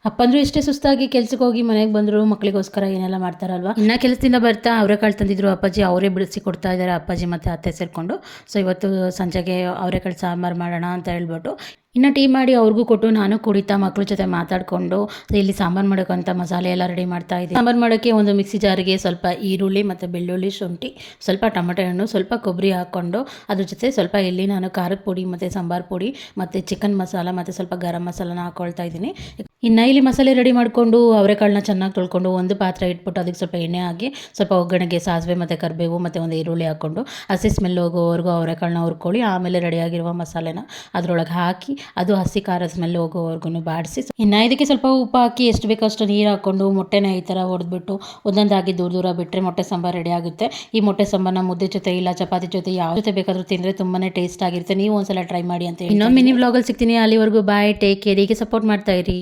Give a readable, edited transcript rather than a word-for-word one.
ಅಪ್ಪಂದ್ರು ಎಷ್ಟೇ ಸುಸ್ತಾಗಿ ಕೆಲ್ಸಕ್ಕೆ ಹೋಗಿ ಮನೆಗೆ ಬಂದರು ಮಕ್ಕಳಿಗೋಸ್ಕರ ಏನೆಲ್ಲ ಮಾಡ್ತಾರಲ್ವಾ. ಇನ್ನು ಕೆಲಸದಿಂದ ಬರ್ತಾ ಅವರೆಕಾಳು ತಂದಿದ್ರು ಅಪ್ಪಾಜಿ, ಅವರೇ ಬಿಡಿಸಿ ಕೊಡ್ತಾ ಇದ್ದಾರೆ ಅಪ್ಪಾಜಿ ಮತ್ತು ಅತ್ತೆ ಸೇರಿಕೊಂಡು. ಸೊ ಇವತ್ತು ಸಂಜೆಗೆ ಅವರೆಕಾಳು ಸಾಂಬಾರು ಮಾಡೋಣ ಅಂತ ಹೇಳ್ಬಿಟ್ಟು ಇನ್ನು ಟೀ ಮಾಡಿ ಅವ್ರಿಗೂ ಕೊಟ್ಟು ನಾನು ಕುಡಿತಾ ಮಕ್ಳ ಜೊತೆ ಮಾತಾಡಿಕೊಂಡು ಇಲ್ಲಿ ಸಾಂಬಾರು ಮಾಡೋಕ್ಕಂತ ಮಸಾಲೆ ಎಲ್ಲ ರೆಡಿ ಮಾಡ್ತಾ ಇದ್ದೀನಿ. ಸಾಂಬಾರು ಮಾಡೋಕ್ಕೆ ಒಂದು ಮಿಕ್ಸಿ ಜಾರಿಗೆ ಸ್ವಲ್ಪ ಈರುಳ್ಳಿ ಮತ್ತು ಬೆಳ್ಳುಳ್ಳಿ, ಶುಂಠಿ, ಸ್ವಲ್ಪ ಟೊಮೆಟೊ ಹಣ್ಣು, ಸ್ವಲ್ಪ ಕೊಬ್ಬರಿ ಹಾಕ್ಕೊಂಡು ಅದ್ರ ಜೊತೆ ಸ್ವಲ್ಪ ಇಲ್ಲಿ ನಾನು ಖಾರದ ಪುಡಿ ಮತ್ತು ಸಾಂಬಾರು ಪುಡಿ ಮತ್ತು ಚಿಕನ್ ಮಸಾಲ ಮತ್ತು ಸ್ವಲ್ಪ ಗರಂ ಮಸಾಲನ ಹಾಕ್ಕೊಳ್ತಾ ಇದ್ದೀನಿ. ಇನ್ನು ಇಲ್ಲಿ ಮಸಾಲೆ ರೆಡಿ ಮಾಡಿಕೊಂಡು ಅವರೆಕಾಳನ್ನ ಚೆನ್ನಾಗಿ ತೊಳ್ಕೊಂಡು ಒಂದು ಪಾತ್ರೆ ಇಟ್ಬಿಟ್ಟು ಅದಕ್ಕೆ ಸ್ವಲ್ಪ ಎಣ್ಣೆ ಹಾಕಿ ಸ್ವಲ್ಪ ಒಗ್ಗರಣೆಗೆ ಸಾಸಿವೆ ಮತ್ತು ಕರಿಬೇವು ಮತ್ತು ಒಂದು ಈರುಳ್ಳಿ ಹಾಕ್ಕೊಂಡು ಹಸಿ ಸ್ಮೆಲ್ ಹೋಗೋವರೆಗೂ ಅವರೆಕಾಳನ್ನ ಹುರ್ಕೊಳ್ಳಿ. ಆಮೇಲೆ ರೆಡಿಯಾಗಿರುವ ಮಸಾಲೆನ ಅದರೊಳಗೆ ಹಾಕಿ ಅದು ಹಸಿ ಖಾರದ ಸ್ಮೆಲ್ ಹೋಗೋವರೆಗೂ ಬಾಡಿಸಿ ಇನ್ನು ಇದಕ್ಕೆ ಸ್ವಲ್ಪ ಉಪ್ಪು ಹಾಕಿ ಎಷ್ಟು ಬೇಕೋ ಅಷ್ಟು ನೀರು ಹಾಕ್ಕೊಂಡು ಮೊಟ್ಟೆನ ಈ ಥರ ಹೊಡೆದ್ಬಿಟ್ಟು ಒಂದೊಂದಾಗಿ ದೂರ ದೂರ ಬಿಟ್ಟರೆ ಮೊಟ್ಟೆ ಸಾಂಬಾರು ರೆಡಿ ಆಗುತ್ತೆ. ಈ ಮೊಟ್ಟೆ ಸಾಂಬಾರನ್ನ ಮುದ್ದೆ ಜೊತೆ ಇಲ್ಲ ಚಪಾತಿ ಜೊತೆ ಯಾವ ಜೊತೆ ಬೇಕಾದರೂ ತಿಂದರೆ ತುಂಬಾ ಟೇಸ್ಟ್ ಆಗಿರುತ್ತೆ. ನೀವು ಒಂದ್ಸಲ ಟ್ರೈ ಮಾಡಿ ಅಂತ ಹೇಳಿ ಇನ್ನೊಂದು ಮಿನಿ ವ್ಲಾಗಲ್ಲಿ ಸಿಗ್ತೀನಿ. ಅಲ್ಲಿವರೆಗೂ ಬಾಯ್, ಟೇಕ್ ಕೇರ್. ಹೀಗೆ ಸಪೋರ್ಟ್ ಮಾಡ್ತಾ ಇರಿ.